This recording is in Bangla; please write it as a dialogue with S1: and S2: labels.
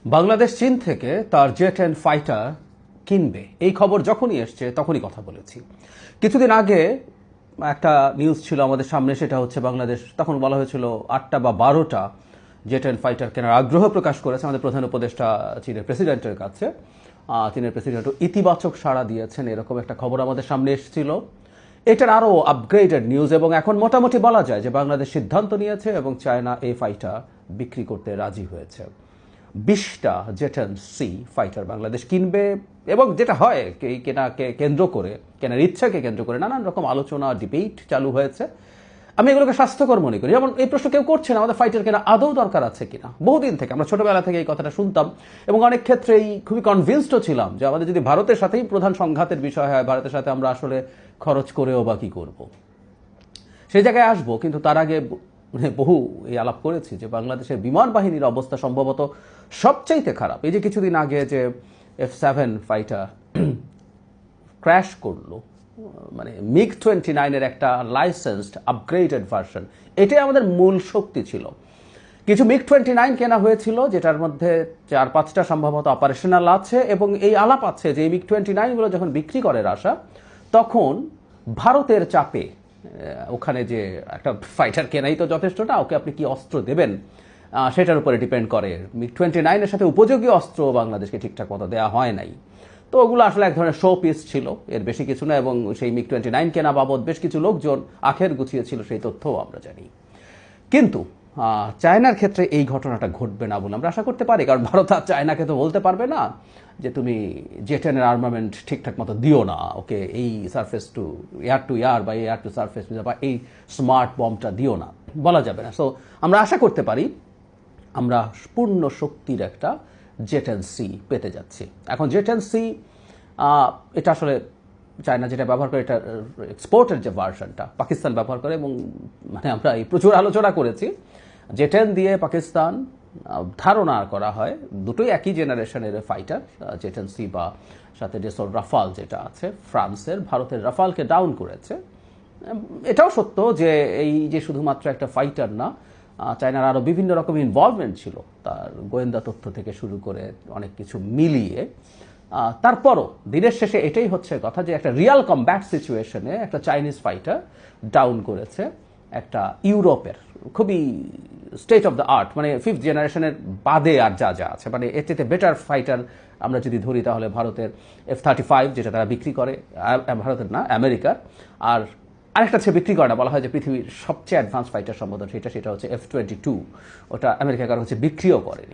S1: বাংলাদেশ চীন থেকে তার জে-10 ফাইটার কিনবে এই খবর যখনই এসছে তখনই কথা বলেছি। কিছুদিন আগে একটা নিউজ ছিল আমাদের সামনে, সেটা হচ্ছে বাংলাদেশ তখন বলা হয়েছিল 8টা বা 12টা জে-10 ফাইটার কেনার আগ্রহ প্রকাশ করেছে আমাদের প্রধান উপদেষ্টা চীনের প্রেসিডেন্টের কাছে। চীনের প্রেসিডেন্টও ইতিবাচক সাড়া দিয়েছেন, এরকম একটা খবর আমাদের সামনে এসেছিল। এটার আরও আপগ্রেডেড নিউজ, এবং এখন মোটামুটি বলা যায় যে বাংলাদেশ সিদ্ধান্ত নিয়েছে এবং চায়না এই ফাইটার বিক্রি করতে রাজি হয়েছে। 20টা জে-10 সি ফাইটার বাংলাদেশ কিনবে, এবং যেটা হয় এই কেনাকে কেন্দ্র করে, কেনার ইচ্ছাকে কেন্দ্র করে নানান রকম আলোচনা, ডিবেট চালু হয়েছে। আমি এগুলোকে স্বাস্থ্যকর মনে করি। যেমন এই প্রশ্ন কেউ করছে না আমাদের ফাইটার কেনা আদৌ দরকার আছে কিনা। বহুদিন থেকে আমরা ছোটবেলা থেকে এই কথাটা শুনতাম, এবং অনেক ক্ষেত্রেই খুবই কনভিন্সডও ছিলাম যে আমাদের যদি ভারতের সাথেই প্রধান সংঘাতের বিষয় হয়, ভারতের সাথে আমরা আসলে খরচ করেও বা কী করবো, সেই জায়গায় আসবো। কিন্তু তার আগে বহু এই আলাপ করেছি যে বাংলাদেশের বিমান বাহিনীর অবস্থা সম্ভবত সবচাইতে খারাপ। এই যে কিছুদিন আগে যে F-7 ফাইটার ক্র্যাশ করলো, মানে MiG-29 একটা লাইসেন্সড আপগ্রেডেড ভার্সন, এটাই আমাদের মূল শক্তি ছিল। কিছু MiG-29 কেনা হয়েছিল, যেটার মধ্যে 4-5টা সম্ভবত অপারেশনাল আছে, এবং এই আলাপ আছে যে এই MiG-29 যখন বিক্রি করে রাশিয়া, তখন ভারতের চাপে, ওখানে যে একটা ফাইটার কেনাই তো যথেষ্ট না, ওকে আপনি কি অস্ত্র দেবেন সেটার উপরে ডিপেন্ড করে। MiG-29 সাথে উপযোগী অস্ত্র বাংলাদেশকে ঠিকঠাক মতো দেওয়া হয় নাই। তো ওগুলো আসলে এক ধরনের শো পিস ছিল, এর বেশি কিছু না। এবং সেই MiG-29 কেনা বাবদ বেশ কিছু লোকজন আখের গুছিয়েছিল, সেই তথ্যও আমরা জানি। কিন্তু চায়নার ক্ষেত্রে এই ঘটনাটা ঘটবে না বলে আমরা আশা করতে পারি, কারণ ভারত আর চায়নাকে তো বলতে পারবে না যে তুমি জে-10 আর্মামেন্ট ঠিকঠাক মতো দিও না, ওকে এই সারফেস টু এয়ার বা এয়ার টু সারফেস বা এই স্মার্ট বমটা দিও না, বলা যাবে না। সো আমরা আশা করতে পারি আমরা পূর্ণ শক্তির একটা জে-10 সি পেতে যাচ্ছি। এখন জে-10 সি এটা আসলে চায়না যেটা ব্যবহার করে, এটা এক্সপোর্টের যে ভার্সনটা পাকিস্তান ব্যবহার করে, এবং মানে আমরা এই প্রচুর আলোচনা করেছি। জে-10 দিয়ে পাকিস্তান ধারণা করা হয় দুটোই একই জেনারেশনের ফাইটার, জে-10 সি বা সাথে ডেসোর রাফাল যেটা আছে ফ্রান্সের, ভারতের রাফালকে ডাউন করেছে। এটাও সত্য যে এই যে শুধুমাত্র একটা ফাইটার না, চায়নার আরও বিভিন্ন রকম ইনভলভমেন্ট ছিল, তার গোয়েন্দা তথ্য থেকে শুরু করে অনেক কিছু মিলিয়ে। তারপরও দিনের শেষে এটাই হচ্ছে কথা যে একটা রিয়াল কমব্যাট সিচুয়েশনে একটা চাইনিজ ফাইটার ডাউন করেছে একটা ইউরোপের খুবই স্টেট অফ দ্য আর্ট, মানে 5th জেনারেশনের বাদে আর যা যা আছে, মানে এর চেয়ে বেটার ফাইটার আমরা যদি ধরি তাহলে ভারতের F-35, যেটা তারা বিক্রি করে, ভারতের না আমেরিকার, আর আরেকটা হচ্ছে বিক্রি করে না, বলা হয় যে পৃথিবীর সবচেয়ে অ্যাডভান্স ফাইটার সম্বোধন সেটা হচ্ছে F-22, ওটা আমেরিকা কারো হচ্ছে বিক্রিও করেনি।